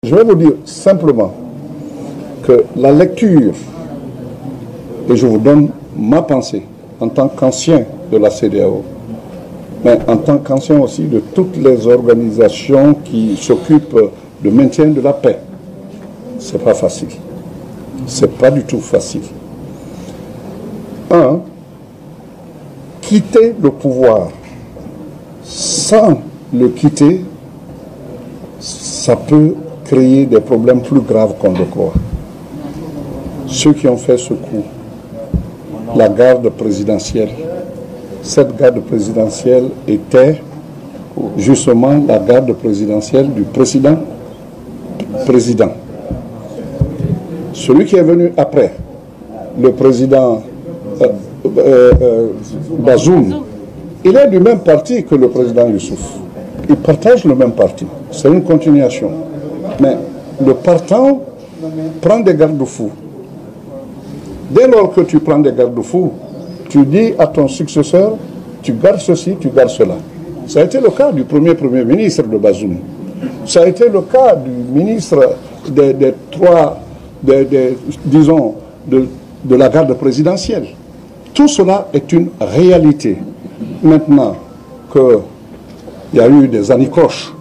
Je vais vous dire simplement que la lecture, et je vous donne ma pensée en tant qu'ancien de la CEDEAO, mais en tant qu'ancien aussi de toutes les organisations qui s'occupent du maintien de la paix. C'est pas facile. C'est pas du tout facile. Un, quitter le pouvoir sans le quitter, ça peut créer des problèmes plus graves qu'on le croit. Ceux qui ont fait ce coup, la garde présidentielle, cette garde présidentielle était justement la garde présidentielle du président. Celui qui est venu après, le président Bazoum, il est du même parti que le président Youssouf. Ils partagent le même parti. C'est une continuation. Mais le partant prend des garde-fous. Dès lors que tu prends des garde-fous, tu dis à ton successeur, tu gardes ceci, tu gardes cela. Ça a été le cas du premier ministre de Bazoum. Ça a été le cas du ministre disons, de la garde présidentielle. Tout cela est une réalité. Maintenant qu'il y a eu des anicroches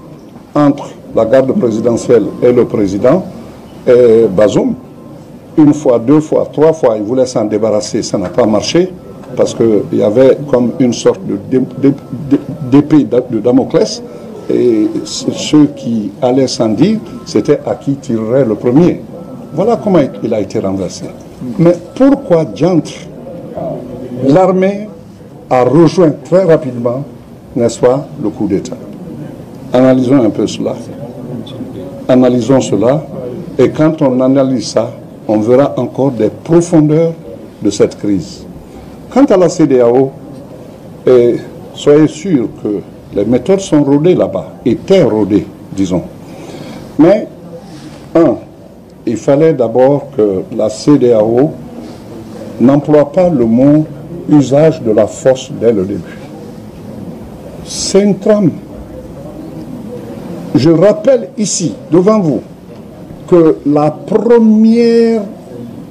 entre la garde présidentielle et le président Bazoum, une fois, deux fois, trois fois, il voulait s'en débarrasser, ça n'a pas marché, parce qu'il y avait comme une sorte d'épée de Damoclès, et ceux qui allaient sans dire, c'était à qui tirerait le premier. Voilà comment il a été renversé. Mais pourquoi diantre l'armée a rejoint très rapidement, n'est-ce pas, le coup d'État? Analysons un peu cela. Analysons cela, et quand on analyse ça, on verra encore des profondeurs de cette crise. Quant à la CEDEAO, soyez sûrs que les méthodes sont rodées là-bas, étaient rodées, disons. Mais, il fallait d'abord que la CEDEAO n'emploie pas le mot usage de la force dès le début. C'est une trame. Je rappelle ici, devant vous, que la première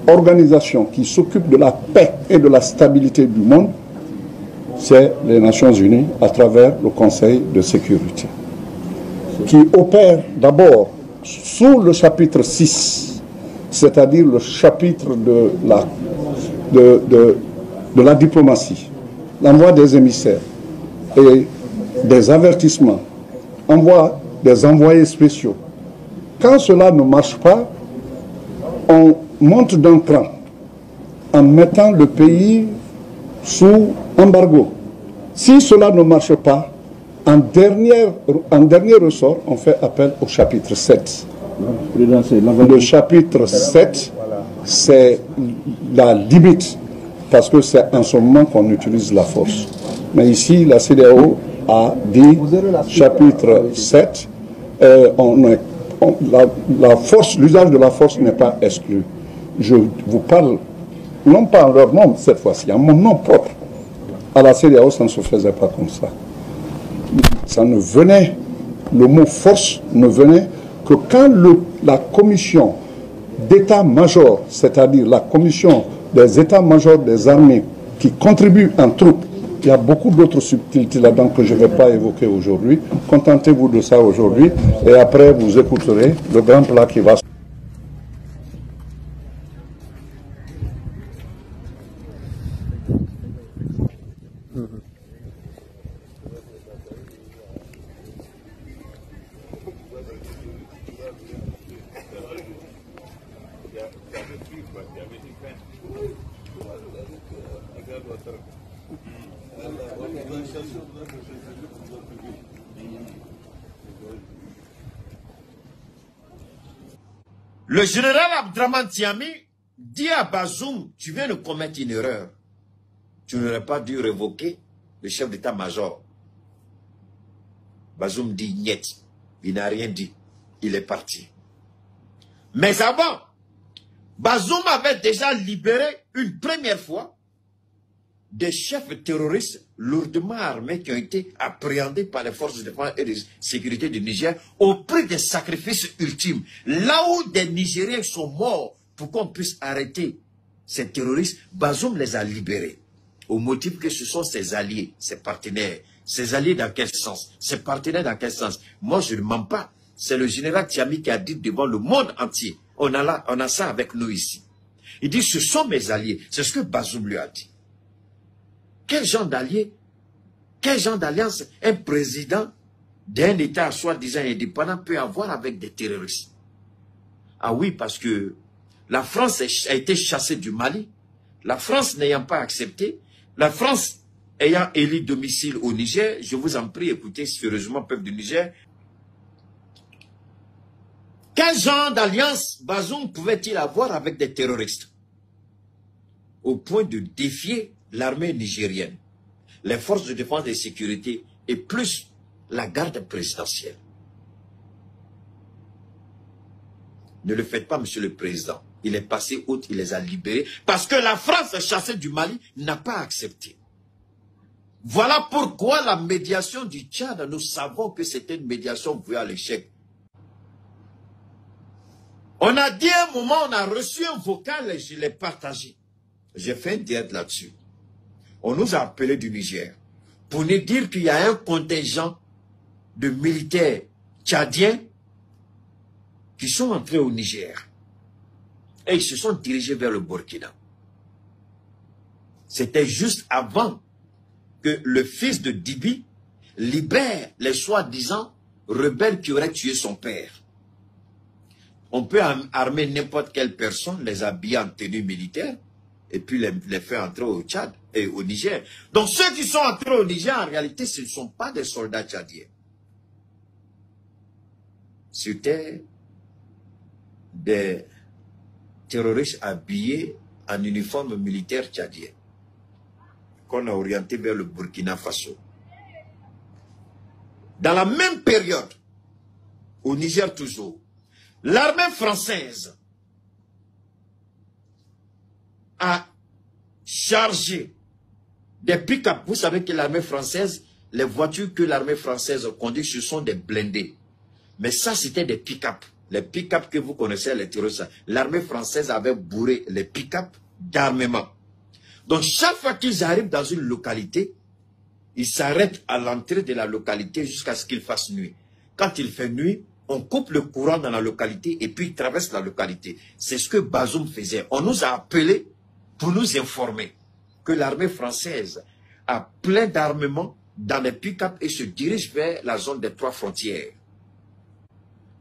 organisation qui s'occupe de la paix et de la stabilité du monde, c'est les Nations Unies à travers le Conseil de sécurité, qui opère d'abord sous le chapitre 6, c'est-à-dire le chapitre de la diplomatie, l'envoi des émissaires et des avertissements, envoi des envoyés spéciaux. Quand cela ne marche pas, on monte d'un cran en mettant le pays sous embargo. Si cela ne marche pas, en dernier ressort, on fait appel au chapitre 7. Le chapitre 7, c'est la limite, parce que c'est en ce moment qu'on utilise la force. Mais ici, la CEDEAO a dit, chapitre 7, l'usage de la force n'est pas exclu. Je vous parle, non pas en leur nom cette fois-ci, en mon nom propre. À la CEDEAO, ça ne se faisait pas comme ça. Ça ne venait, le mot force ne venait que quand la commission d'état-major, c'est-à-dire la commission des états-majors des armées qui contribuent en troupes, il y a beaucoup d'autres subtilités là-dedans que je ne vais pas évoquer aujourd'hui. Contentez-vous de ça aujourd'hui et après vous écouterez le grand plat qui va. Le général Abdraman Tiami dit à Bazoum, tu viens de commettre une erreur. Tu n'aurais pas dû révoquer le chef d'état-major. Bazoum dit niet. Il n'a rien dit. Il est parti. Mais avant, Bazoum avait déjà libéré une première fois des chefs terroristes lourdement armés qui ont été appréhendés par les forces de défense et de sécurité du Niger au prix des sacrifices ultimes. Là où des Nigériens sont morts pour qu'on puisse arrêter ces terroristes, Bazoum les a libérés. Au motif que ce sont ses alliés, ses partenaires. Ses alliés dans quel sens? Ses partenaires dans quel sens? Moi, je ne mens pas. C'est le général Tiami qui a dit devant le monde entier. On a ça avec nous ici. Il dit, ce sont mes alliés. C'est ce que Bazoum lui a dit. Quel genre d'allié? Quel genre d'alliance un président d'un État soi-disant indépendant peut avoir avec des terroristes? Ah oui, parce que la France a été chassée du Mali. La France n'ayant pas accepté, la France ayant élu domicile au Niger, je vous en prie, écoutez sérieusement, peuple du Niger. Quel genre d'alliance Bazoum pouvait-il avoir avec des terroristes? Au point de défier l'armée nigérienne, les forces de défense et de sécurité et plus la garde présidentielle. Ne le faites pas, monsieur le président. Il est passé outre, il les a libérés. Parce que la France chassée du Mali n'a pas accepté. Voilà pourquoi la médiation du Tchad, nous savons que c'était une médiation vouée à l'échec. On a dit à un moment, on a reçu un vocal et je l'ai partagé. J'ai fait un direct là-dessus. On nous a appelés du Niger pour nous dire qu'il y a un contingent de militaires tchadiens qui sont entrés au Niger. Et ils se sont dirigés vers le Burkina. C'était juste avant que le fils de Dibi libère les soi-disant rebelles qui auraient tué son père. On peut armer n'importe quelle personne, les habiller en tenue militaire, et puis les faire entrer au Tchad et au Niger. Donc ceux qui sont entrés au Niger, en réalité, ce ne sont pas des soldats tchadiens. C'était des terroristes habillés en uniforme militaire tchadien qu'on a orienté vers le Burkina Faso. Dans la même période, au Niger toujours, l'armée française a chargé des pick-up. Vous savez que l'armée française, les voitures que l'armée française conduit, ce sont des blindés. Mais ça, c'était des pick-up. Les pick-up que vous connaissez, les terroristes, l'armée française avait bourré les pick-up d'armement. Donc, chaque fois qu'ils arrivent dans une localité, ils s'arrêtent à l'entrée de la localité jusqu'à ce qu'il fasse nuit. Quand il fait nuit, on coupe le courant dans la localité et puis ils traversent la localité. C'est ce que Bazoum faisait. On nous a appelés pour nous informer que l'armée française a plein d'armements dans les pick-up et se dirige vers la zone des 3 frontières.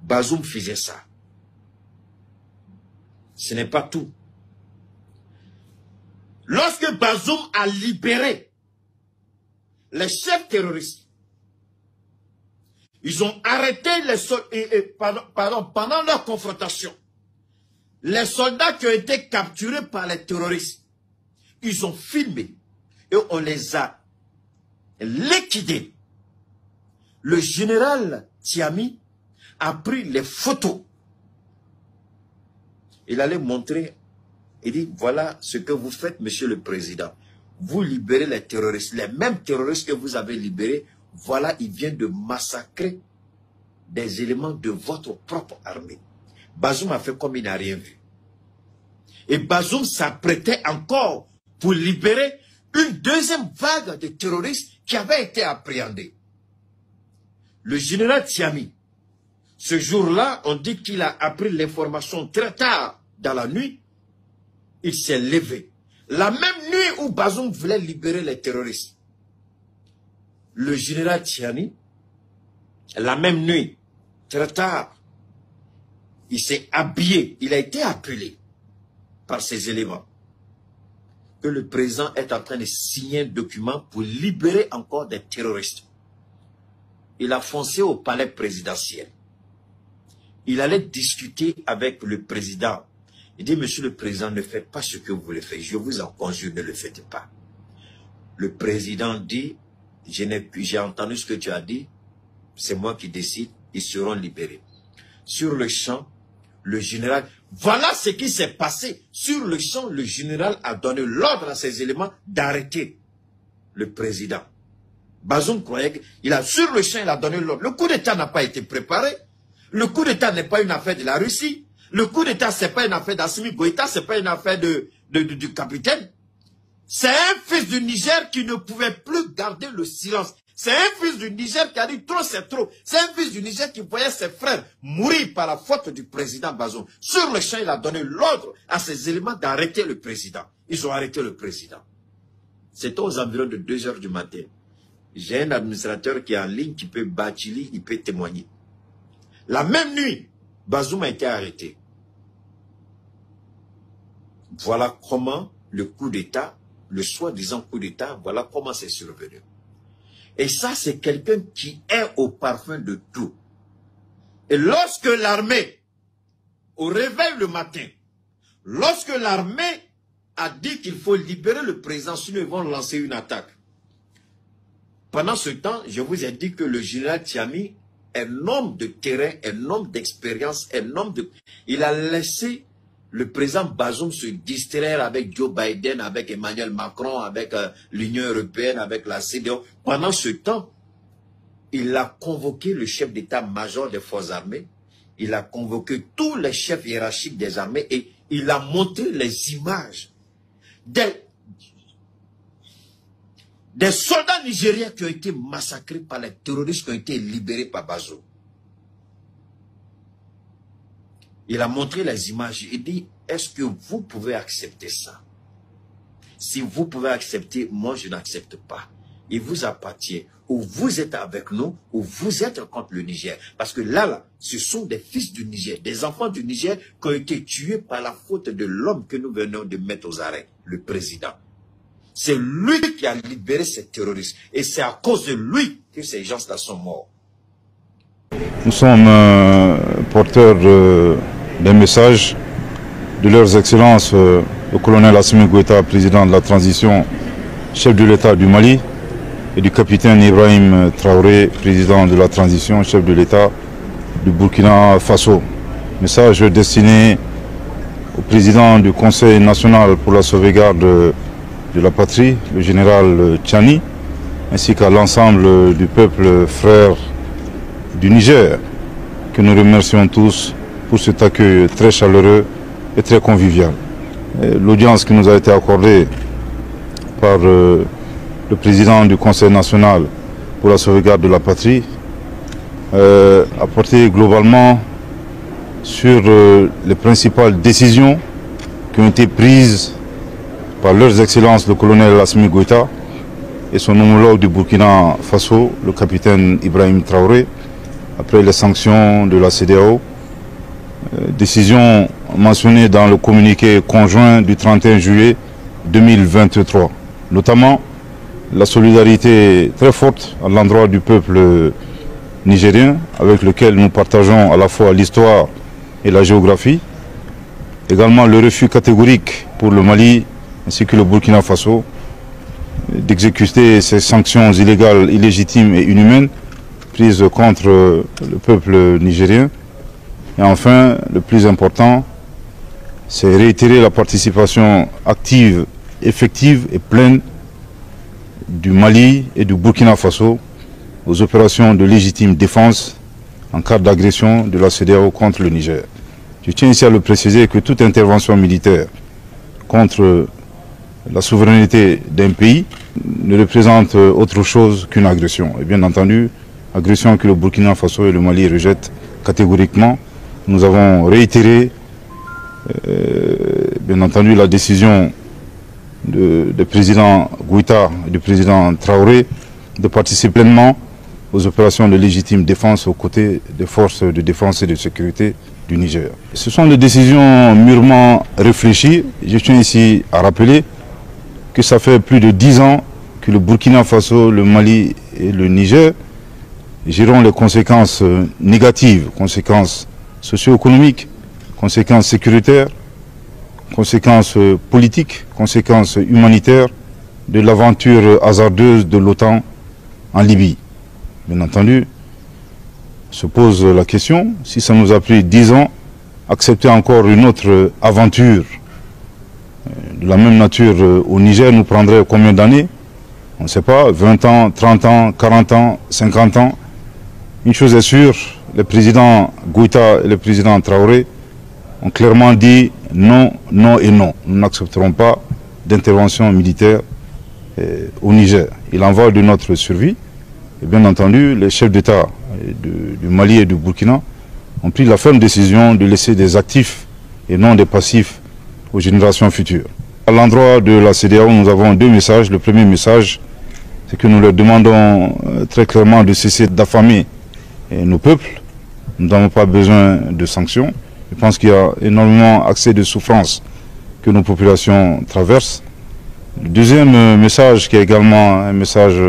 Bazoum faisait ça. Ce n'est pas tout. Lorsque Bazoum a libéré les chefs terroristes, ils ont arrêté les soldats, pendant leur confrontation, les soldats qui ont été capturés par les terroristes, ils ont filmé et on les a liquidés. Le général Tiami a pris les photos. Il allait montrer, il dit, voilà ce que vous faites, monsieur le président. Vous libérez les terroristes, les mêmes terroristes que vous avez libérés, voilà, ils viennent de massacrer des éléments de votre propre armée. Bazoum a fait comme il n'a rien vu. Et Bazoum s'apprêtait encore pour libérer une deuxième vague de terroristes qui avaient été appréhendés. Le général Tiami, ce jour-là, on dit qu'il a appris l'information très tard dans la nuit. Il s'est levé. La même nuit où Bazoum voulait libérer les terroristes. Le général Tiani, la même nuit, très tard, il s'est habillé. Il a été appelé par ces éléments. Que le président est en train de signer un document pour libérer encore des terroristes. Il a foncé au palais présidentiel. Il allait discuter avec le président. Il dit, monsieur le président, ne faites pas ce que vous voulez faire. Je vous en conjure, ne le faites pas. Le président dit, j'ai entendu ce que tu as dit, c'est moi qui décide, ils seront libérés. Sur le champ, le général, voilà ce qui s'est passé. Sur le champ, le général a donné l'ordre à ses éléments d'arrêter le président. Bazoum croyait qu'il a, sur le champ, il a donné l'ordre. Le coup d'État n'a pas été préparé. Le coup d'État n'est pas une affaire de la Russie. Le coup d'État, ce n'est pas une affaire d'Assimi Goïta, ce n'est pas une affaire du capitaine. C'est un fils du Niger qui ne pouvait plus garder le silence. C'est un fils du Niger qui a dit trop c'est trop. C'est un fils du Niger qui voyait ses frères mourir par la faute du président Bazoum. Sur le champ, il a donné l'ordre à ces éléments d'arrêter le président. Ils ont arrêté le président. C'était aux environs de 2 h du matin. J'ai un administrateur qui est en ligne, qui peut Bachili, il peut témoigner. La même nuit, Bazoum a été arrêté. Voilà comment le coup d'État, le soi-disant coup d'État, voilà comment c'est survenu. Et ça, c'est quelqu'un qui est au parfum de tout. Et lorsque l'armée, au réveil le matin, lorsque l'armée a dit qu'il faut libérer le président, sinon ils vont lancer une attaque. Pendant ce temps, je vous ai dit que le général Tiami, un homme de terrain, un homme d'expérience, un homme de... Il a laissé le président Bazoum se distraire avec Joe Biden, avec Emmanuel Macron, avec l'Union européenne, avec la CEDEAO. Pendant ce temps, il a convoqué le chef d'état-major des forces armées, il a convoqué tous les chefs hiérarchiques des armées et il a montré les images des soldats nigériens qui ont été massacrés par les terroristes qui ont été libérés par Bazoum. Il a montré les images. Il dit, est-ce que vous pouvez accepter ça? Si vous pouvez accepter, moi je n'accepte pas. Il vous appartient. Ou vous êtes avec nous, ou vous êtes contre le Niger. Parce que là, ce sont des fils du Niger, des enfants du Niger qui ont été tués par la faute de l'homme que nous venons de mettre aux arrêts, le président. C'est lui qui a libéré ces terroristes. Et c'est à cause de lui que ces gens-là sont morts. Nous sommes porteurs des messages de leurs excellences, le colonel Assimi Goïta, président de la transition, chef de l'État du Mali, et du capitaine Ibrahim Traoré, président de la transition, chef de l'État du Burkina Faso. Message destiné au président du Conseil national pour la sauvegarde de la patrie, le général Tchani, ainsi qu'à l'ensemble du peuple frère du Niger, que nous remercions tous pour cet accueil très chaleureux et très convivial. L'audience qui nous a été accordée par le président du Conseil national pour la sauvegarde de la patrie a porté globalement sur les principales décisions qui ont été prises par leurs excellences le colonel Assimi Goïta et son homologue du Burkina Faso, le capitaine Ibrahim Traoré, après les sanctions de la CEDEAO, décision mentionnée dans le communiqué conjoint du 31 juillet 2023, notamment la solidarité très forte à l'endroit du peuple nigérien, avec lequel nous partageons à la fois l'histoire et la géographie, également le refus catégorique pour le Mali ainsi que le Burkina Faso d'exécuter ces sanctions illégales, illégitimes et inhumaines prises contre le peuple nigérien. Et enfin, le plus important, c'est réitérer la participation active, effective et pleine du Mali et du Burkina Faso aux opérations de légitime défense en cas d'agression de la CEDEAO contre le Niger. Je tiens ici à le préciser que toute intervention militaire contre la souveraineté d'un pays ne représente autre chose qu'une agression. Et bien entendu, agression que le Burkina Faso et le Mali rejettent catégoriquement. Nous avons réitéré, bien entendu, la décision du président Goïta et du président Traoré de participer pleinement aux opérations de légitime défense aux côtés des forces de défense et de sécurité du Niger. Ce sont des décisions mûrement réfléchies. Je tiens ici à rappeler que ça fait plus de 10 ans que le Burkina Faso, le Mali et le Niger géreront les conséquences négatives, conséquences socio-économiques, conséquences sécuritaires, conséquences politiques, conséquences humanitaires de l'aventure hasardeuse de l'OTAN en Libye. Bien entendu, se pose la question, si ça nous a pris 10 ans, accepter encore une autre aventure de la même nature au Niger nous prendrait combien d'années? on ne sait pas, 20 ans, 30 ans, 40 ans, 50 ans. Une chose est sûre, le président Goïta et le président Traoré ont clairement dit non, non et non. Nous n'accepterons pas d'intervention militaire au Niger. Il en va de notre survie. Et bien entendu, les chefs d'État du Mali et du Burkina ont pris la ferme décision de laisser des actifs et non des passifs aux générations futures. À l'endroit de la CEDEAO, nous avons deux messages. Le premier message, c'est que nous leur demandons très clairement de cesser d'affamer nos peuples. Nous n'avons pas besoin de sanctions. Je pense qu'il y a énormément accès de souffrance que nos populations traversent. Le deuxième message, qui est également un message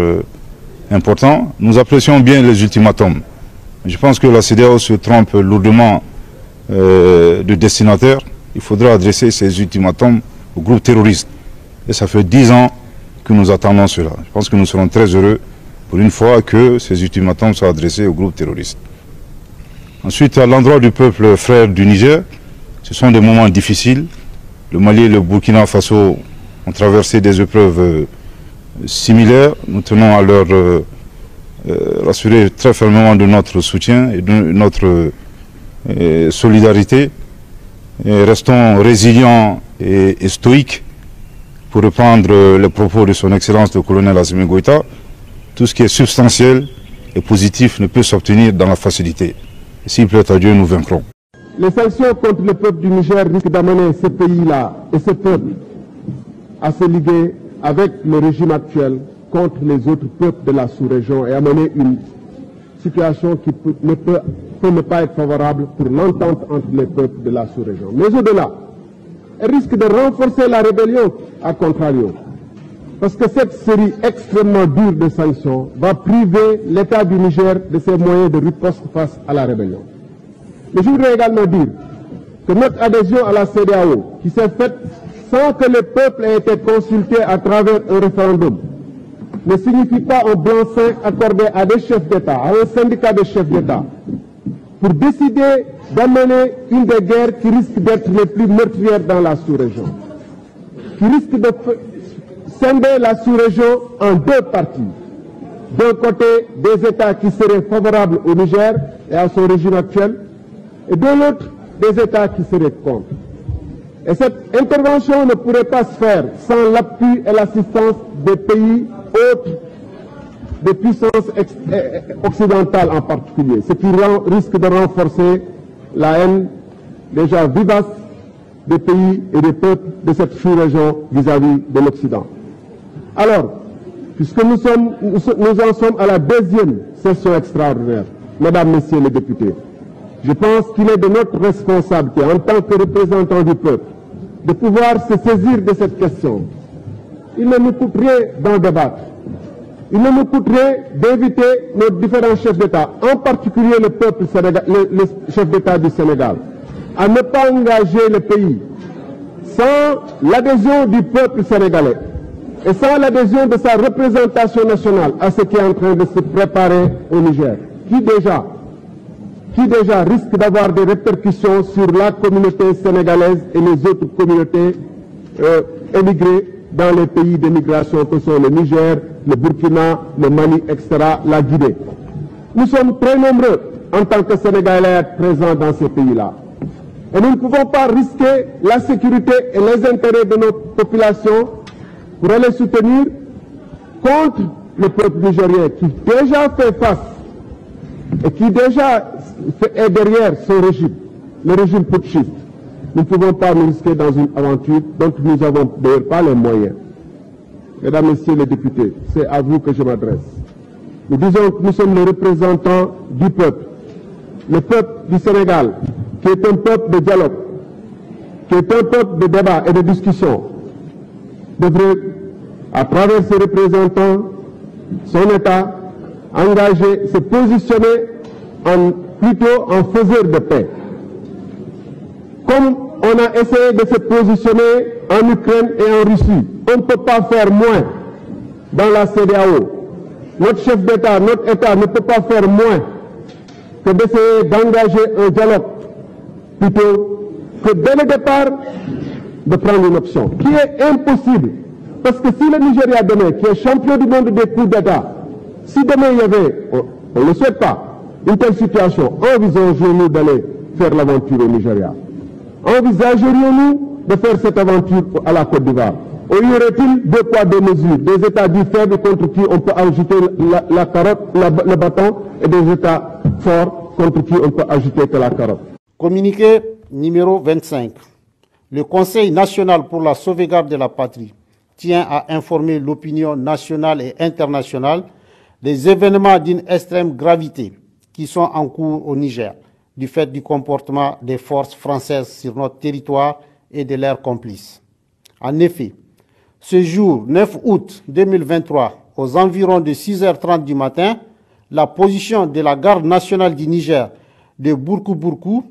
important, nous apprécions bien les ultimatums. Je pense que la CEDEAO se trompe lourdement de destinataire. Il faudra adresser ces ultimatums au groupe terroriste. Et ça fait 10 ans que nous attendons cela. Je pense que nous serons très heureux pour une fois que ces ultimatums soient adressés au groupe terroriste. Ensuite, à l'endroit du peuple frère du Niger, ce sont des moments difficiles. Le Mali et le Burkina Faso ont traversé des épreuves similaires. Nous tenons à leur rassurer très fermement de notre soutien et de notre solidarité. Et restons résilients et stoïques, pour reprendre les propos de son Excellence le colonel Assimi Goïta. Tout ce qui est substantiel et positif ne peut s'obtenir dans la facilité. Et s'il plaît à Dieu, nous vaincrons. Les sanctions contre le peuple du Niger risquent d'amener ce pays-là et ce peuple à se liguer avec le régime actuel contre les autres peuples de la sous-région et amener une situation qui peut ne pas être favorable pour l'entente entre les peuples de la sous-région. Mais au-delà, elle risque de renforcer la rébellion à contrario. Parce que cette série extrêmement dure de sanctions va priver l'État du Niger de ses moyens de riposte face à la rébellion. Mais je voudrais également dire que notre adhésion à la CEDEAO, qui s'est faite sans que le peuple ait été consulté à travers un référendum, ne signifie pas un blanc-seing accordé à des chefs d'État, à un syndicat de chefs d'État, pour décider d'amener une des guerres qui risque d'être les plus meurtrières dans la sous-région, qui risque de scinder la sous-région en deux parties. D'un côté, des États qui seraient favorables au Niger et à son régime actuel, et de l'autre, des États qui seraient contre. Et cette intervention ne pourrait pas se faire sans l'appui et l'assistance des pays autres, des puissances occidentales en particulier, ce qui risque de renforcer la haine déjà vivace des pays et des peuples de cette sous-région vis-à-vis de l'Occident. Alors, puisque nous en sommes à la deuxième session extraordinaire, mesdames, messieurs les députés, je pense qu'il est de notre responsabilité en tant que représentants du peuple de pouvoir se saisir de cette question. Il ne nous coûte rien d'en débattre. Il ne nous coûte rien d'inviter nos différents chefs d'État, en particulier le chef d'État du Sénégal, à ne pas engager le pays sans l'adhésion du peuple sénégalais et sans l'adhésion de sa représentation nationale à ce qui est en train de se préparer au Niger, qui déjà risque d'avoir des répercussions sur la communauté sénégalaise et les autres communautés émigrées dans les pays d'émigration que sont le Niger, le Burkina, le Mali, etc., la Guinée. Nous sommes très nombreux en tant que Sénégalais à être présents dans ces pays-là. Et nous ne pouvons pas risquer la sécurité et les intérêts de nos populations pour aller soutenir contre le peuple nigérien qui déjà fait face et qui déjà est derrière son régime, le régime putschiste. Nous ne pouvons pas nous risquer dans une aventure dont nous n'avons d'ailleurs pas les moyens. Mesdames, Messieurs les députés, c'est à vous que je m'adresse. Nous disons que nous sommes les représentants du peuple. Le peuple du Sénégal, qui est un peuple de dialogue, qui est un peuple de débat et de discussion, devrait, à travers ses représentants, son État, engager, se positionner plutôt en faiseur de paix. Comme on a essayé de se positionner en Ukraine et en Russie, on ne peut pas faire moins dans la CEDEAO. Notre chef d'État, notre État ne peut pas faire moins que d'essayer d'engager un dialogue plutôt que dès le départ de prendre une option qui est impossible Parce que si le Nigeria demain, qui est champion du monde des coups d'État, si demain il y avait, on ne le souhaite pas, une telle situation, envisageons-nous d'aller faire l'aventure au Nigeria? Envisagerions-nous de faire cette aventure à la Côte d'Ivoire? Ou y aurait-il deux poids, deux mesures, des États dits faibles contre qui on peut agiter la carotte, le bâton, et des États forts contre qui on peut agiter que la carotte? Communiqué numéro 25. Le Conseil national pour la sauvegarde de la patrie tient à informer l'opinion nationale et internationale des événements d'une extrême gravité qui sont en cours au Niger, du fait du comportement des forces françaises sur notre territoire et de leurs complices. En effet, ce jour 9 août 2023, aux environs de 6h30 du matin, la position de la garde nationale du Niger de Bourkou-Bourkou,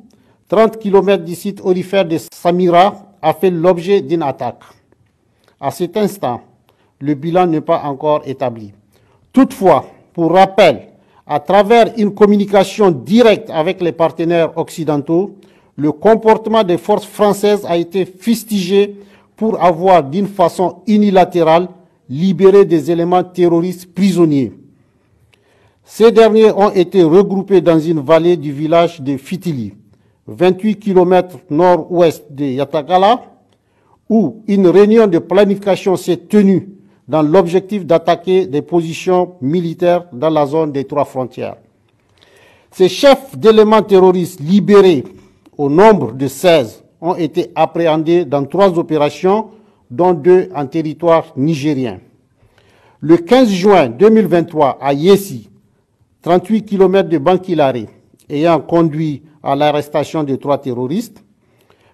30 km du site aurifère de Samira, a fait l'objet d'une attaque. À cet instant, le bilan n'est pas encore établi. Toutefois, pour rappel, à travers une communication directe avec les partenaires occidentaux, le comportement des forces françaises a été fustigé pour avoir, d'une façon unilatérale, libéré des éléments terroristes prisonniers. Ces derniers ont été regroupés dans une vallée du village de Fitili, 28 km nord-ouest de Yatakala, où une réunion de planification s'est tenue dans l'objectif d'attaquer des positions militaires dans la zone des 3 frontières. Ces chefs d'éléments terroristes libérés, au nombre de 16, ont été appréhendés dans 3 opérations, dont 2 en territoire nigérien. Le 15 juin 2023, à Yessi, 38 km de Bankilare, ayant conduit à l'arrestation de 3 terroristes.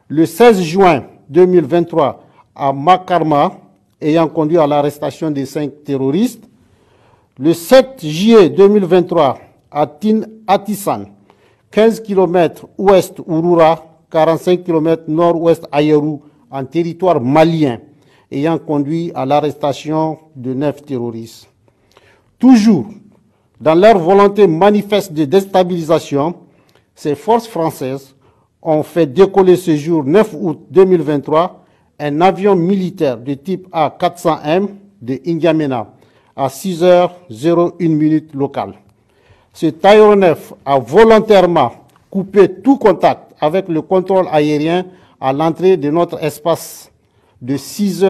Le 16 juin 2023, à Makarma, ayant conduit à l'arrestation de 5 terroristes. Le 7 juillet 2023, à Atissan, 15 km ouest Ouroura, 45 km nord-ouest Ayerou, en territoire malien, ayant conduit à l'arrestation de 9 terroristes. Toujours dans leur volonté manifeste de déstabilisation, ces forces françaises ont fait décoller ce jour 9 août 2023 un avion militaire de type A400M de N'Djamena à 6h01 locale. Cet aéronef a volontairement coupé tout contact avec le contrôle aérien à l'entrée de notre espace de 6h